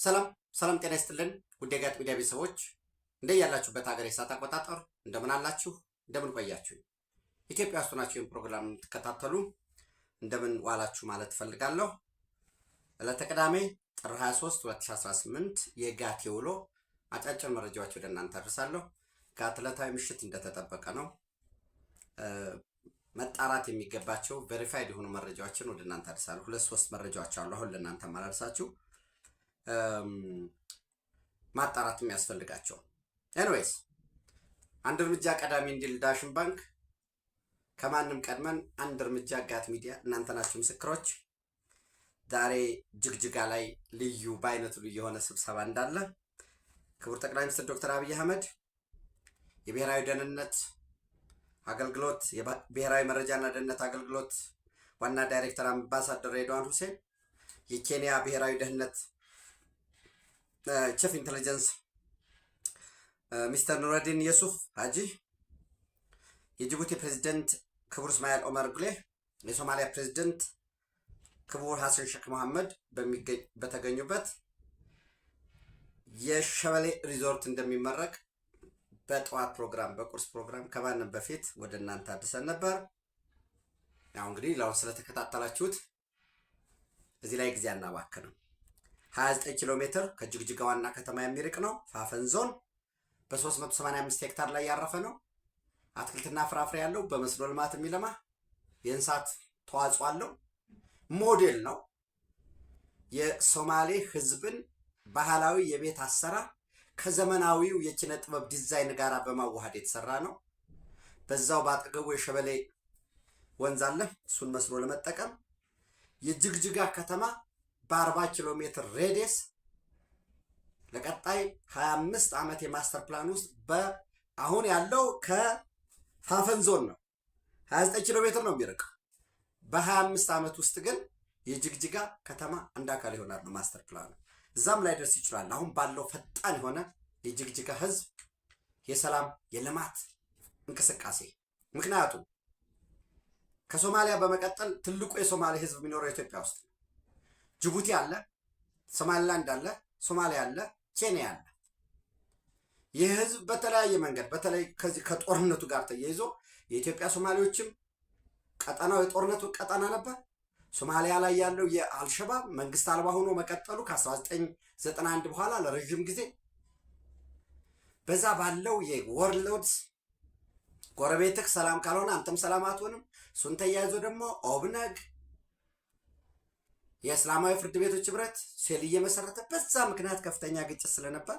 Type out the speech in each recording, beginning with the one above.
ሰላም ሰላም፣ ጤና ይስጥልን ውድ የጋት ሚዲያ ቤተሰቦች እንደ ያላችሁበት ሀገር የሰዓት አቆጣጠር እንደምን አላችሁ? እንደምን ቆያችሁ? ኢትዮጵያ ውስጥ ናችሁ ይህን ፕሮግራም የምትከታተሉ እንደምን ዋላችሁ ማለት ፈልጋለሁ። ዕለተ ቅዳሜ ጥር 23 2018 የጋት የውሎ አጫጭር መረጃዎች ወደ እናንተ አድርሳለሁ። ጋት ዕለታዊ ምሽት እንደተጠበቀ ነው። መጣራት የሚገባቸው ቬሪፋይድ የሆኑ መረጃዎችን ወደ እናንተ አድርሳለሁ። 2-3 መረጃዎች አሉ አሁን ለእናንተ ማላልሳችሁ ማጣራት የሚያስፈልጋቸው። ኤኒዌይስ አንድ እርምጃ ቀዳሚ እንዲል ዳሽን ባንክ ከማንም ቀድመን አንድ እርምጃ ጋት ሚዲያ እናንተ ናችሁ ምስክሮች። ዛሬ ጅግጅጋ ላይ ልዩ በአይነቱ ልዩ የሆነ ስብሰባ እንዳለ ክቡር ጠቅላይ ሚኒስትር ዶክተር አብይ አህመድ የብሔራዊ ደህንነት አገልግሎት የብሔራዊ መረጃና ደህንነት አገልግሎት ዋና ዳይሬክተር አምባሳደር ሬድዋን ሁሴን፣ የኬንያ ብሔራዊ ደህንነት ቺፍ ኢንተለጀንስ ሚስተር ኑረዲን የሱፍ ሀጂ፣ የጅቡቲ ፕሬዝዳንት ክቡር እስማኤል ኦመር ጉሌ፣ የሶማሊያ ፕሬዝዳንት ክቡር ሐሰን ሼክ መሐመድ በተገኙበት የሸበሌ ሪዞርት እንደሚመረቅ በጠዋት ፕሮግራም በቁርስ ፕሮግራም ከማንም በፊት ወደ እናንተ አድርሰን ነበር። ያው እንግዲህ ለአሁን ስለተከታተላችሁት እዚህ ላይ ጊዜ አናባክንም። 29 ኪሎ ሜትር ከጅግጅጋ ዋና ከተማ የሚርቅ ነው። ፋፈን ዞን በ385 ሄክታር ላይ ያረፈ ነው። አትክልትና ፍራፍሬ ያለው በመስኖ ልማት የሚለማ የእንስሳት ተዋጽኦ አለው። ሞዴል ነው። የሶማሌ ህዝብን ባህላዊ የቤት አሰራር ከዘመናዊው የኪነ ጥበብ ዲዛይን ጋር በማዋሃድ የተሰራ ነው። በዛው ባጠገቡ የሸበሌ ወንዝ አለ። እሱን መስኖ ለመጠቀም የጅግጅጋ ከተማ በ40 ኪሎ ሜትር ሬዲየስ ለቀጣይ 25 ዓመት የማስተር ፕላን ውስጥ አሁን ያለው ከፋፈን ዞን ነው 29 ኪሎ ሜትር ነው የሚርቀው። በ25 ዓመት ውስጥ ግን የጅግጅጋ ከተማ አንድ አካል ይሆናል ነው ማስተር ፕላኑ። እዛም ላይ ደርስ ይችላል። አሁን ባለው ፈጣን የሆነ የጅግጅጋ ህዝብ የሰላም የልማት እንቅስቃሴ ምክንያቱም ከሶማሊያ በመቀጠል ትልቁ የሶማሌ ህዝብ የሚኖረው ኢትዮጵያ ውስጥ ነው። ጅቡቲ አለ፣ ሶማሊላንድ አለ፣ ሶማሊያ አለ፣ ኬንያ አለ። ይህ ህዝብ በተለያየ መንገድ በተለይ ከዚህ ከጦርነቱ ጋር ተያይዞ የኢትዮጵያ ሶማሌዎችም ቀጠናው የጦርነቱ ቀጠና ነበር። ሶማሊያ ላይ ያለው የአልሸባብ መንግስት አልባ ሆኖ መቀጠሉ ከ1991 በኋላ ለረጅም ጊዜ በዛ ባለው የወርልድስ ጎረቤትህ ሰላም ካልሆነ አንተም ሰላም አትሆንም። እሱን ተያይዞ ደግሞ ኦብነግ የእስላማዊ ፍርድ ቤቶች ህብረት ሴል እየመሰረተ በዛ ምክንያት ከፍተኛ ግጭት ስለነበር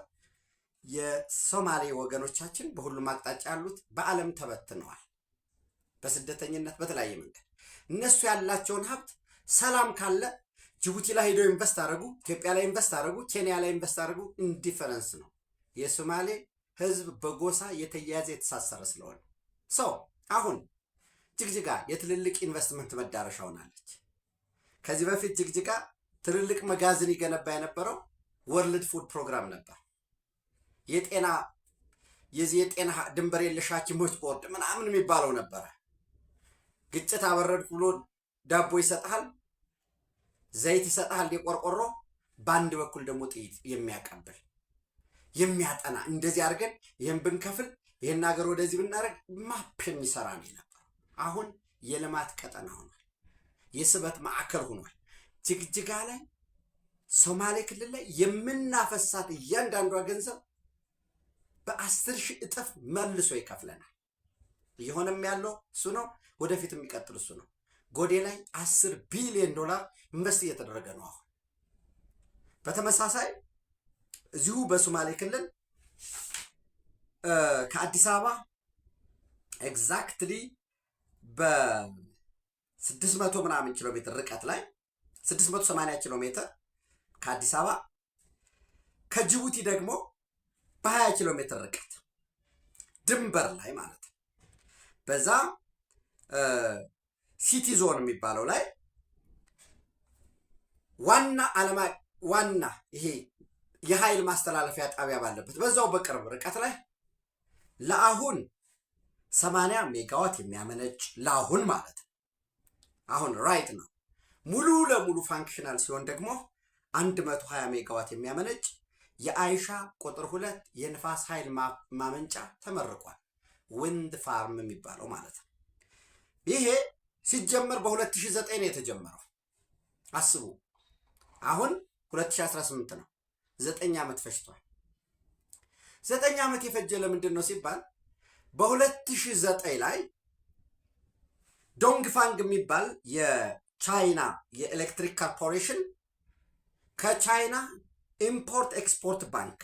የሶማሌ ወገኖቻችን በሁሉም አቅጣጫ ያሉት በዓለም ተበትነዋል። በስደተኝነት በተለያየ መንገድ እነሱ ያላቸውን ሀብት ሰላም ካለ ጅቡቲ ላይ ሄደው ኢንቨስት አደረጉ፣ ኢትዮጵያ ላይ ኢንቨስት አደረጉ፣ ኬንያ ላይ ኢንቨስት አደረጉ። ኢንዲፈረንስ ነው። የሶማሌ ህዝብ በጎሳ የተያያዘ የተሳሰረ ስለሆነ ሰው አሁን ጅግጅጋ የትልልቅ ኢንቨስትመንት መዳረሻ ሆናለች። ከዚህ በፊት ጅግጅጋ ትልልቅ መጋዘን ይገነባ የነበረው ወርልድ ፉድ ፕሮግራም ነበር። የጤና ድንበር የለሽ ሐኪሞች ቦርድ ምናምን የሚባለው ነበረ። ግጭት አበረድኩ ብሎ ዳቦ ይሰጥሃል፣ ዘይት ይሰጥሃል የቆርቆሮ፣ በአንድ በኩል ደግሞ ጥይት የሚያቀብል የሚያጠና እንደዚህ አድርገን ይህን ብንከፍል ይህን ሀገር ወደዚህ ብናደርግ ማፕ የሚሰራ ነው የነበረው። አሁን የልማት ቀጠና ሆኗል። የስበት ማዕከል ሆኗል። ጅግጅጋ ላይ ሶማሌ ክልል ላይ የምናፈሳት እያንዳንዷ ገንዘብ በ10 ሺህ እጥፍ መልሶ ይከፍለናል። እየሆነም ያለው እሱ ነው። ወደፊት የሚቀጥል እሱ ነው። ጎዴ ላይ 10 ቢሊዮን ዶላር ኢንቨስት እየተደረገ ነው አሁን። በተመሳሳይ እዚሁ በሶማሌ ክልል ከአዲስ አበባ ኤግዛክትሊ በ600 ምናምን ኪሎ ሜትር ርቀት ላይ 680 ኪሎ ሜትር ከአዲስ አበባ፣ ከጅቡቲ ደግሞ በ20 ኪሎ ሜትር ርቀት ድንበር ላይ ማለት ነው። በዛ ሲቲ ዞን የሚባለው ላይ ዋና ይሄ የኃይል ማስተላለፊያ ጣቢያ ባለበት በዛው በቅርብ ርቀት ላይ ለአሁን 80 ሜጋዋት የሚያመነጭ ለአሁን ማለት ነው። አሁን ራይት ነው። ሙሉ ለሙሉ ፋንክሽናል ሲሆን ደግሞ 120 ሜጋዋት የሚያመነጭ የአይሻ ቁጥር 2 የንፋስ ኃይል ማመንጫ ተመርቋል። ዊንድ ፋርም የሚባለው ማለት ነው። ይሄ ሲጀመር በ2009 ነው የተጀመረው። አስቡ፣ አሁን 2018 ነው። 9 ዓመት ፈጅቷል። 9 ዓመት የፈጀ ለምንድን ነው ሲባል በ2009 ላይ ዶንግፋንግ የሚባል የቻይና የኤሌክትሪክ ኮርፖሬሽን ከቻይና ኢምፖርት ኤክስፖርት ባንክ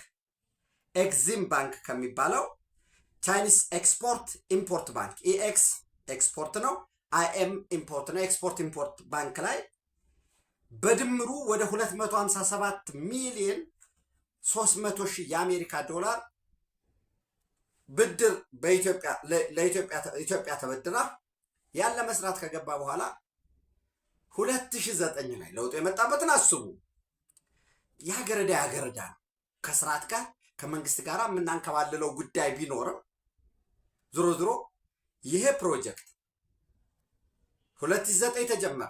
ኤግዚም ባንክ ከሚባለው ቻይኒስ ኤክስፖርት ኢምፖርት ባንክ ኢኤክስ ኤክስፖርት ነው፣ አይኤም ኢምፖርት ነው። ኤክስፖርት ኢምፖርት ባንክ ላይ በድምሩ ወደ 257 ሚሊዮን 300 ሺህ የአሜሪካ ዶላር ብድር ለኢትዮጵያ ተበድራ ያለ መስራት ከገባ በኋላ 2009 ላይ ለውጡ የመጣበትን አስቡ። ያገረዳ ነው። ከስርዓት ጋር ከመንግስት ጋር የምናንከባልለው ጉዳይ ቢኖርም ዞሮ ዞሮ ይሄ ፕሮጀክት 2009 ተጀመረ።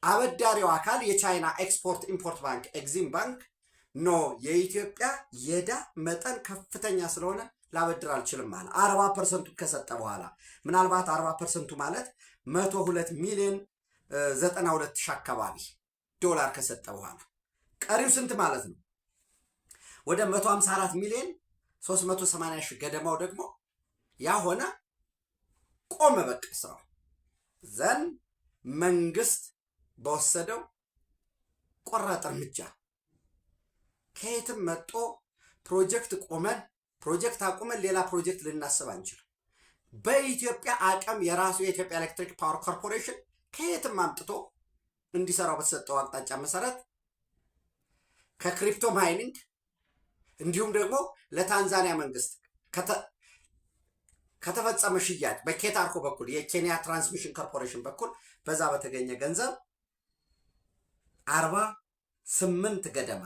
አበዳሪው አካል የቻይና ኤክስፖርት ኢምፖርት ባንክ ኤግዚም ባንክ ኖ የኢትዮጵያ የዕዳ መጠን ከፍተኛ ስለሆነ ላበድር አልችልም አለ። 40% ከሰጠ በኋላ ምናልባት 40% ማለት 102 ሚሊዮን 92 ሺህ አካባቢ ዶላር ከሰጠ በኋላ ቀሪው ስንት ማለት ነው? ወደ 154 ሚሊዮን 380 ሺህ ገደማው ደግሞ ያ ሆነ፣ ቆመ በቃ ስራው። ዘን መንግስት በወሰደው ቆራጥ እርምጃ ከየትም መጦ ፕሮጀክት አቁመን ሌላ ፕሮጀክት ልናስብ አንችልም። በኢትዮጵያ አቅም የራሱ የኢትዮጵያ ኤሌክትሪክ ፓወር ኮርፖሬሽን ከየትም አምጥቶ እንዲሰራው በተሰጠው አቅጣጫ መሰረት ከክሪፕቶ ማይኒንግ እንዲሁም ደግሞ ለታንዛኒያ መንግስት ከተፈጸመ ሽያጭ በኬታርኮ በኩል የኬንያ ትራንስሚሽን ኮርፖሬሽን በኩል በዛ በተገኘ ገንዘብ 48 ገደማ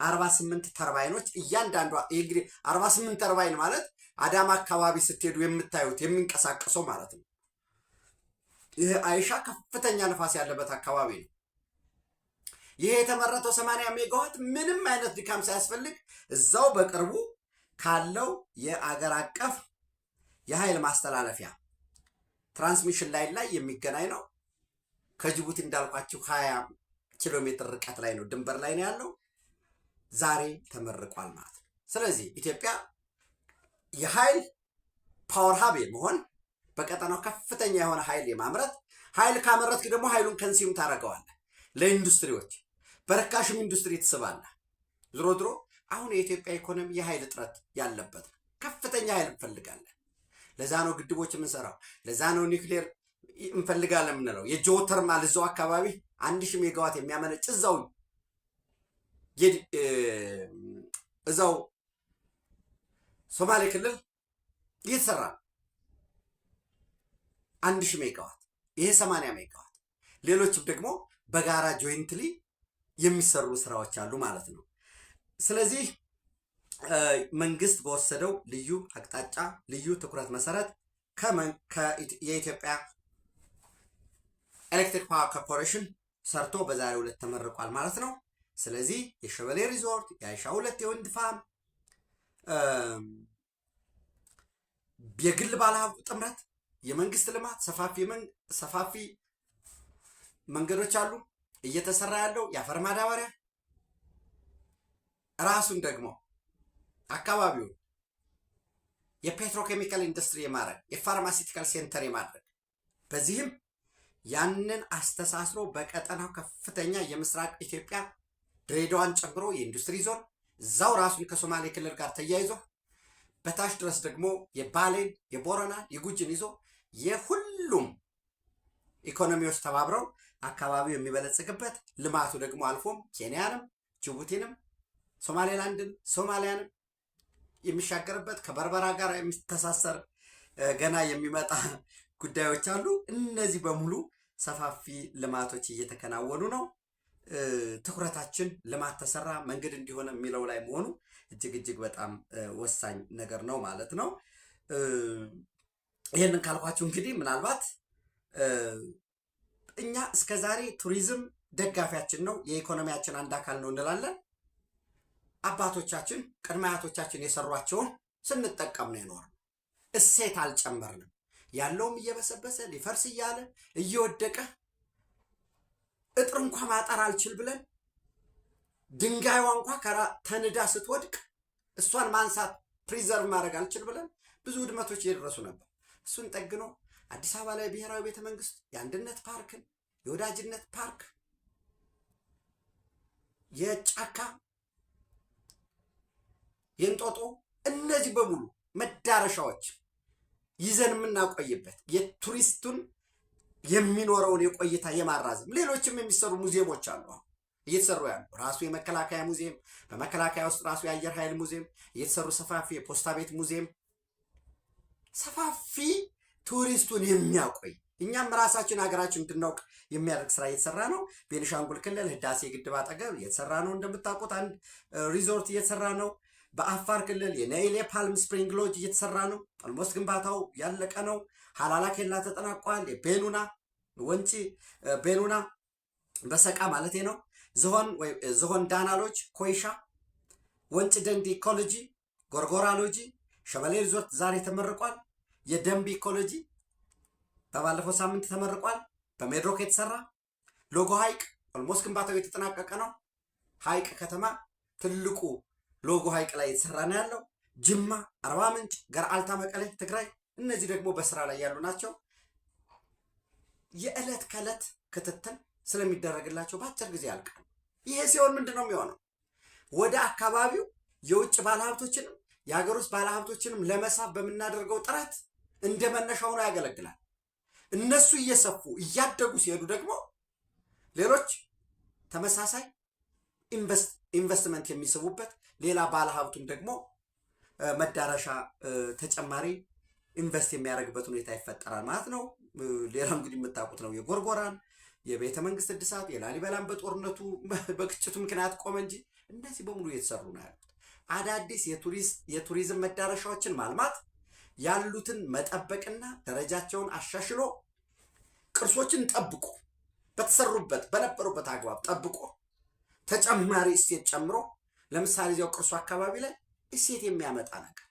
48 ተርባይኖች እያንዳንዷ እንግዲህ 48 ተርባይን ማለት አዳማ አካባቢ ስትሄዱ የምታዩት የሚንቀሳቀሰው ማለት ነው። ይሄ አይሻ ከፍተኛ ነፋስ ያለበት አካባቢ ነው። ይሄ የተመረተው 80 ሜጋዋት ምንም አይነት ድካም ሳያስፈልግ እዛው በቅርቡ ካለው የአገር አቀፍ የኃይል ማስተላለፊያ ትራንስሚሽን ላይን ላይ የሚገናኝ ነው። ከጅቡቲ እንዳልኳችሁ 20 ኪሎ ሜትር ርቀት ላይ ነው፣ ድንበር ላይ ነው ያለው። ዛሬ ተመርቋል ማለት ነው። ስለዚህ ኢትዮጵያ የኃይል ፓወር ሀብ መሆን በቀጠናው ከፍተኛ የሆነ ኃይል የማምረት ኃይል ካመረትክ ደግሞ ኃይሉን ከንሲዩም ታደርገዋለህ ለኢንዱስትሪዎች፣ በርካሽም ኢንዱስትሪ ትስባለህ። ዝሮ ዝሮ አሁን የኢትዮጵያ ኢኮኖሚ የኃይል እጥረት ያለበት ነው። ከፍተኛ ኃይል እንፈልጋለን። ለዛ ነው ግድቦች የምንሰራው። ለዛ ነው ኒውክሌር እንፈልጋለን የምንለው። የጂኦተርማል እዛው አካባቢ 1000 ሜጋዋት የሚያመነጭ እዛው ሶማሌ ክልል እየተሰራ ነው። 1000 ሜጋዋት፣ ይሄ 80 ሜጋዋት፣ ሌሎችም ደግሞ በጋራ ጆይንትሊ የሚሰሩ ስራዎች አሉ ማለት ነው። ስለዚህ መንግስት በወሰደው ልዩ አቅጣጫ ልዩ ትኩረት መሰረት የኢትዮጵያ ኤሌክትሪክ ፓወር ኮርፖሬሽን ሰርቶ በዛሬው ዕለት ተመርቋል ማለት ነው። ስለዚህ የሸበሌ ሪዞርት፣ የአይሻ 2 የወንድ ፋርም፣ የግል ባለሀብቱ ጥምረት፣ የመንግስት ልማት፣ ሰፋፊ መንገዶች አሉ። እየተሰራ ያለው የአፈር ማዳበሪያ ራሱን ደግሞ አካባቢውን የፔትሮኬሚካል ኢንዱስትሪ የማድረግ የፋርማሲቲካል ሴንተር የማድረግ በዚህም ያንን አስተሳስሮ በቀጠናው ከፍተኛ የምስራቅ ኢትዮጵያ ድሬዳዋን ጨምሮ የኢንዱስትሪ ዞን እዛው ራሱን ከሶማሌ ክልል ጋር ተያይዞ በታች ድረስ ደግሞ የባሌን፣ የቦረና፣ የጉጂን ይዞ የሁሉም ኢኮኖሚዎች ተባብረው አካባቢው የሚበለጽግበት ልማቱ ደግሞ አልፎም ኬንያንም ጅቡቲንም ሶማሌላንድን ሶማሊያንም የሚሻገርበት ከበርበራ ጋር የሚተሳሰር ገና የሚመጣ ጉዳዮች አሉ። እነዚህ በሙሉ ሰፋፊ ልማቶች እየተከናወኑ ነው። ትኩረታችን ልማት ተሰራ መንገድ እንዲሆን የሚለው ላይ መሆኑ እጅግ በጣም ወሳኝ ነገር ነው ማለት ነው። ይህንን ካልኳችሁ እንግዲህ ምናልባት እኛ እስከዛሬ ቱሪዝም ደጋፊያችን ነው፣ የኢኮኖሚያችን አንድ አካል ነው እንላለን። አባቶቻችን ቅድመ አያቶቻችን የሰሯቸውን ስንጠቀም ነው የኖርነው። እሴት አልጨመርንም። ያለውም እየበሰበሰ ሊፈርስ እያለ እየወደቀ እጥር እንኳ ማጠር አልችል ብለን ድንጋይዋ እንኳ ተንዳ ስትወድቅ እሷን ማንሳት ፕሪዘርቭ ማድረግ አልችል ብለን ብዙ ውድመቶች እየደረሱ ነበር። እሱን ጠግኖ አዲስ አበባ ላይ ብሔራዊ ቤተ መንግስት የአንድነት ፓርክን፣ የወዳጅነት ፓርክ፣ የጫካ፣ የእንጦጦ እነዚህ በሙሉ መዳረሻዎች ይዘን የምናቆይበት የቱሪስቱን የሚኖረውን የቆይታ የማራዘም ሌሎችም የሚሰሩ ሙዚየሞች አሉ። እየተሰሩ ያሉ ራሱ የመከላከያ ሙዚየም፣ በመከላከያ ውስጥ ራሱ የአየር ኃይል ሙዚየም እየተሰሩ ሰፋፊ የፖስታ ቤት ሙዚየም፣ ሰፋፊ ቱሪስቱን የሚያቆይ እኛም ራሳችን ሀገራችን እንድናውቅ የሚያደርግ ስራ እየተሰራ ነው። ቤኒሻንጉል ክልል ህዳሴ ግድብ አጠገብ እየተሰራ ነው። እንደምታውቁት አንድ ሪዞርት እየተሰራ ነው። በአፋር ክልል የነይሌ ፓልም ስፕሪንግ ሎጅ እየተሰራ ነው። ኦልሞስት ግንባታው ያለቀ ነው። ሀላላ ኬላ ተጠናቋል። የቤኑና ወንጪ ቤኑና በሰቃ ማለት ነው። ዝሆን ዳና ሎጅ፣ ኮይሻ፣ ወንጭ ደንዲ ኢኮሎጂ፣ ጎርጎራ ሎጂ፣ ሸበሌ ሪዞርት ዛሬ ተመርቋል። የደንቢ ኢኮሎጂ በባለፈው ሳምንት ተመርቋል። በሜድሮክ የተሰራ ሎጎ ሐይቅ ኦልሞስት ግንባታው የተጠናቀቀ ነው። ሐይቅ ከተማ ትልቁ ሎጎ ሐይቅ ላይ የተሰራ ነው ያለው። ጅማ፣ አርባ ምንጭ፣ ገርአልታ፣ መቀሌ፣ ትግራይ እነዚህ ደግሞ በስራ ላይ ያሉ ናቸው። የዕለት ከዕለት ክትትል ስለሚደረግላቸው በአጭር ጊዜ ያልቃል። ይሄ ሲሆን ምንድን ነው የሚሆነው? ወደ አካባቢው የውጭ ባለሀብቶችንም የሀገር ውስጥ ባለሀብቶችንም ለመሳብ በምናደርገው ጥረት እንደ መነሻ ሆኖ ያገለግላል። እነሱ እየሰፉ እያደጉ ሲሄዱ ደግሞ ሌሎች ተመሳሳይ ኢንቨስትመንት የሚስቡበት ሌላ ባለሀብቱም ደግሞ መዳረሻ ተጨማሪ ኢንቨስት የሚያደርግበት ሁኔታ ይፈጠራል ማለት ነው። ሌላው እንግዲህ የምታውቁት ነው የጎርጎራን የቤተ መንግስት እድሳት፣ የላሊበላን በጦርነቱ በግጭቱ ምክንያት ቆመ እንጂ እነዚህ በሙሉ እየተሰሩ ነው ያሉት። አዳዲስ የቱሪዝም መዳረሻዎችን ማልማት፣ ያሉትን መጠበቅና ደረጃቸውን አሻሽሎ ቅርሶችን ጠብቆ በተሰሩበት በነበሩበት አግባብ ጠብቆ ተጨማሪ እሴት ጨምሮ ለምሳሌ እዚያው ቅርሱ አካባቢ ላይ እሴት የሚያመጣ ነገር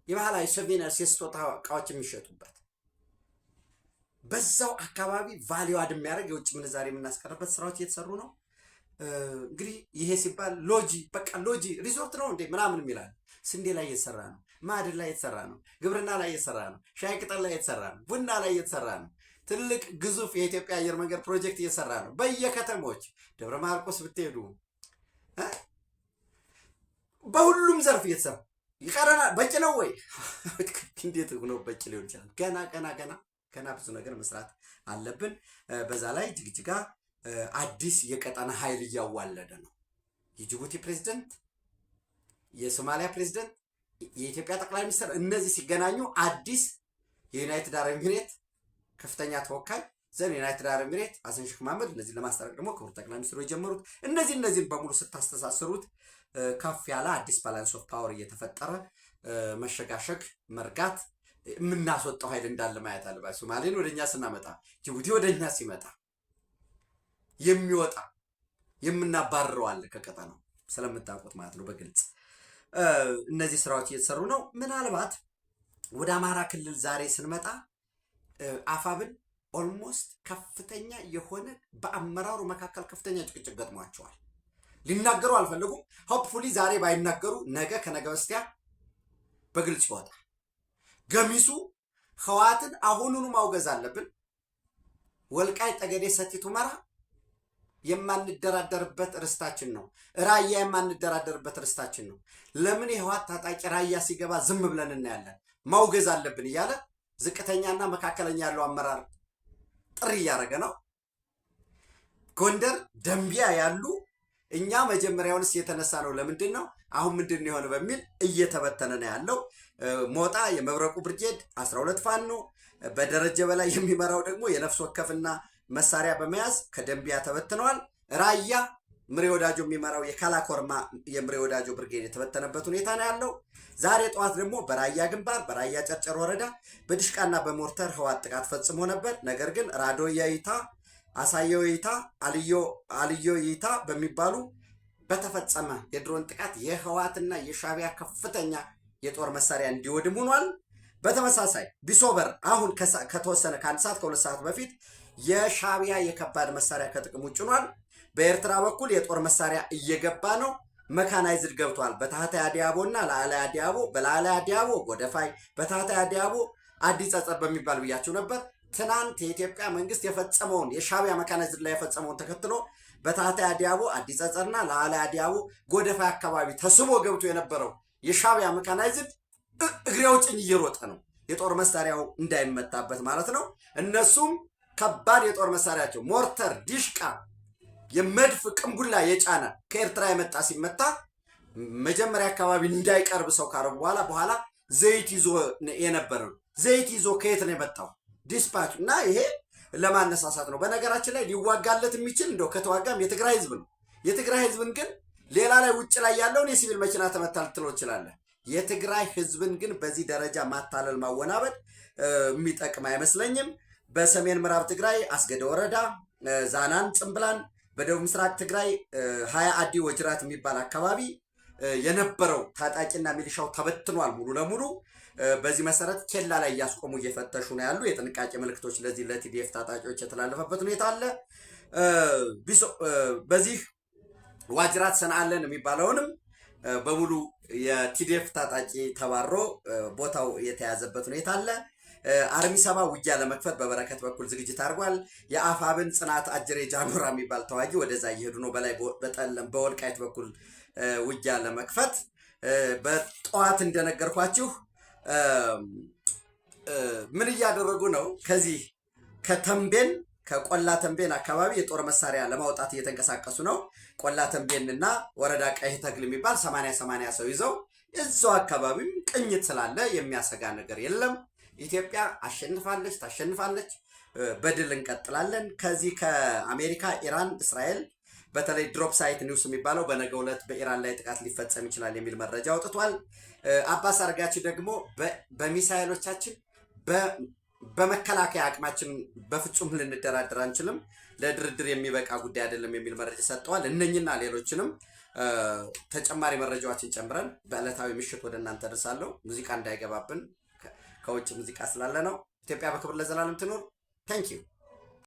የባህላዊ ሶቬኒርስ የስጦታ እቃዎች የሚሸጡበት በዛው አካባቢ ቫሊዩ አድ የሚያደርግ የውጭ ምንዛሬ የምናስቀርበት ስራዎች እየተሰሩ ነው። እንግዲህ ይሄ ሲባል ሎጂ በቃ ሎጂ ሪዞርት ነው እንዴ ምናምን ይላል። ስንዴ ላይ እየተሰራ ነው። ማዕድን ላይ እየተሰራ ነው። ግብርና ላይ እየተሰራ ነው። ሻይ ቅጠል ላይ እየተሰራ ነው። ቡና ላይ እየተሰራ ነው። ትልቅ ግዙፍ የኢትዮጵያ አየር መንገድ ፕሮጀክት እየሰራ ነው። በየከተሞች ደብረ ማርቆስ ብትሄዱ በሁሉም ዘርፍ እየተሰራ ይቀረናል። በቂ ነው ወይ? እንዴት ነው በቂ ሊሆን ይችላል? ገና ብዙ ነገር መስራት አለብን። በዛ ላይ ጅግጅጋ አዲስ የቀጠና ኃይል እያዋለደ ነው። የጅቡቲ ፕሬዝደንት፣ የሶማሊያ ፕሬዝደንት፣ የኢትዮጵያ ጠቅላይ ሚኒስትር እነዚህ ሲገናኙ አዲስ የዩናይትድ አረብ ኤሚሬት ከፍተኛ ተወካይ ዘን ዩናይትድ አረብ ኤሚሬት ሐሰን ሼክ መሐመድ እነዚህ ለማስታረቅ ደግሞ ክቡር ጠቅላይ ሚኒስትሩ የጀመሩት እነዚህን በሙሉ ስታስተሳስሩት ከፍ ያለ አዲስ ባላንስ ኦፍ ፓወር እየተፈጠረ መሸጋሸግ መርጋት የምናስወጣው ኃይል እንዳለ ማየት አለባቸው። ሶማሌን ወደኛ ስናመጣ ጅቡቲ ወደኛ ሲመጣ የሚወጣ የምናባርረው አለ ከቀጠናው ስለምታውቁት ማለት ነው። በግልጽ እነዚህ ስራዎች እየተሰሩ ነው። ምናልባት ወደ አማራ ክልል ዛሬ ስንመጣ አፋብን ኦልሞስት ከፍተኛ የሆነ በአመራሩ መካከል ከፍተኛ ጭቅጭቅ ገጥሟቸዋል። ሊናገሩ አልፈለጉም። ሆፕፉሊ ዛሬ ባይናገሩ ነገ ከነገ በስቲያ በግልጽ ይወጣል። ገሚሱ ህወሓትን አሁኑኑ ማውገዝ አለብን። ወልቃይት ጠገዴ፣ ሰቲት ሁመራ የማንደራደርበት ርስታችን ነው። ራያ የማንደራደርበት ርስታችን ነው። ለምን የህወሓት ታጣቂ ራያ ሲገባ ዝም ብለን እናያለን? ማውገዝ አለብን እያለ ዝቅተኛና መካከለኛ ያለው አመራር ጥሪ እያደረገ ነው። ጎንደር፣ ደንቢያ ያሉ እኛ መጀመሪያውንስ የተነሳ ነው ለምንድን ነው አሁን ምንድን የሆነ በሚል እየተበተነ ነው ያለው። ሞጣ የመብረቁ ብርጌድ 12 ፋኖ በደረጀ በላይ የሚመራው ደግሞ የነፍስ ወከፍና መሳሪያ በመያዝ ከደንቢያ ተበትነዋል። ራያ ምሬ ወዳጆ የሚመራው የካላኮርማ የምሬ ወዳጆ ብርጌድ የተበተነበት ሁኔታ ነው ያለው። ዛሬ ጠዋት ደግሞ በራያ ግንባር በራያ ጨርጨር ወረዳ በድሽቃና በሞርተር ህወሓት ጥቃት ፈጽሞ ነበር። ነገር ግን ራዶያይታ አሳየው ይታ አልዮ ይታ በሚባሉ በተፈጸመ የድሮን ጥቃት የህወሓትና የሻዕቢያ ከፍተኛ የጦር መሳሪያ እንዲወድም ሆኗል። በተመሳሳይ ቢሶበር አሁን ከተወሰነ ከ1 ሰዓት ከ2 ሰዓት በፊት የሻዕቢያ የከባድ መሳሪያ ከጥቅም ውጭ ሆኗል። በኤርትራ በኩል የጦር መሳሪያ እየገባ ነው። መካናይዝድ ገብቷል። በታህታይ አዲያቦ እና ላዕላይ አዲያቦ፣ በላዕላይ አዲያቦ ጎደፋይ፣ በታህታይ አዲያቦ አዲስ ጸጸር በሚባል ብያቸው ነበር። ትናንት የኢትዮጵያ መንግስት የፈጸመውን የሻዕቢያ መካናይዝድ ላይ የፈጸመውን ተከትሎ በታህታይ አዲያቦ አዲስ ጸጸርና ላዕላይ አዲያቦ ጎደፋይ አካባቢ ተስቦ ገብቶ የነበረው የሻዕቢያ መካናይዝድ እግሬ አውጭኝ እየሮጠ ነው። የጦር መሳሪያው እንዳይመታበት ማለት ነው። እነሱም ከባድ የጦር መሳሪያቸው ሞርተር፣ ዲሽቃ፣ የመድፍ ቅንቡላ የጫነ ከኤርትራ የመጣ ሲመታ መጀመሪያ አካባቢ እንዳይቀርብ ሰው ካረቡ በኋላ ዘይት ይዞ የነበረ ነው። ዘይት ይዞ ከየት ነው የመጣው? ዲስፓች እና ይሄ ለማነሳሳት ነው። በነገራችን ላይ ሊዋጋለት የሚችል እንደው ከተዋጋም የትግራይ ህዝብ ነው። የትግራይ ህዝብን ግን ሌላ ላይ ውጭ ላይ ያለውን የሲቪል መኪና ተመታ ልትለው ትችላለህ። የትግራይ ህዝብን ግን በዚህ ደረጃ ማታለል ማወናበድ የሚጠቅም አይመስለኝም። በሰሜን ምዕራብ ትግራይ አስገደ ወረዳ፣ ዛናን፣ ጽምብላን፣ በደቡብ ምስራቅ ትግራይ 20 አዲ ወጅራት የሚባል አካባቢ የነበረው ታጣቂና ሚሊሻው ተበትኗል ሙሉ ለሙሉ። በዚህ መሰረት ኬላ ላይ እያስቆሙ እየፈተሹ ነው ያሉ። የጥንቃቄ ምልክቶች ለዚህ ለቲዲኤፍ ታጣቂዎች የተላለፈበት ሁኔታ አለ። በዚህ ዋጅራት ሰንአለን የሚባለውንም በሙሉ የቲዲኤፍ ታጣቂ ተባሮ ቦታው የተያዘበት ሁኔታ አለ። አርሚ 7 ውጊያ ለመክፈት በበረከት በኩል ዝግጅት አድርጓል። የአፋብን ጽናት አጅሬ ጃኑራ የሚባል ተዋጊ ወደዛ እየሄዱ ነው። በላይ በጠለም በወልቃይት በኩል ውጊያ ለመክፈት በጠዋት እንደነገርኳችሁ ምን እያደረጉ ነው? ከዚህ ከተንቤን ከቆላ ተንቤን አካባቢ የጦር መሳሪያ ለማውጣት እየተንቀሳቀሱ ነው። ቆላ ተንቤን እና ወረዳ ቀይ ተክል የሚባል 80 ሰው ይዘው እዛው አካባቢም ቅኝት ስላለ የሚያሰጋ ነገር የለም። ኢትዮጵያ አሸንፋለች፣ ታሸንፋለች። በድል እንቀጥላለን። ከዚህ ከአሜሪካ፣ ኢራን፣ እስራኤል በተለይ ድሮፕ ሳይት ኒውስ የሚባለው በነገው ዕለት በኢራን ላይ ጥቃት ሊፈጸም ይችላል የሚል መረጃ አውጥቷል። አባስ አርጋቺ ደግሞ በሚሳኤሎቻችን በመከላከያ አቅማችን በፍጹም ልንደራደር አንችልም፣ ለድርድር የሚበቃ ጉዳይ አይደለም የሚል መረጃ ሰጥተዋል። እነኝና ሌሎችንም ተጨማሪ መረጃዎችን ጨምረን በዕለታዊ ምሽት ወደ እናንተ ደርሳለሁ። ሙዚቃ እንዳይገባብን ከውጭ ሙዚቃ ስላለ ነው። ኢትዮጵያ በክብር ለዘላለም ትኖር። ታንኪዩ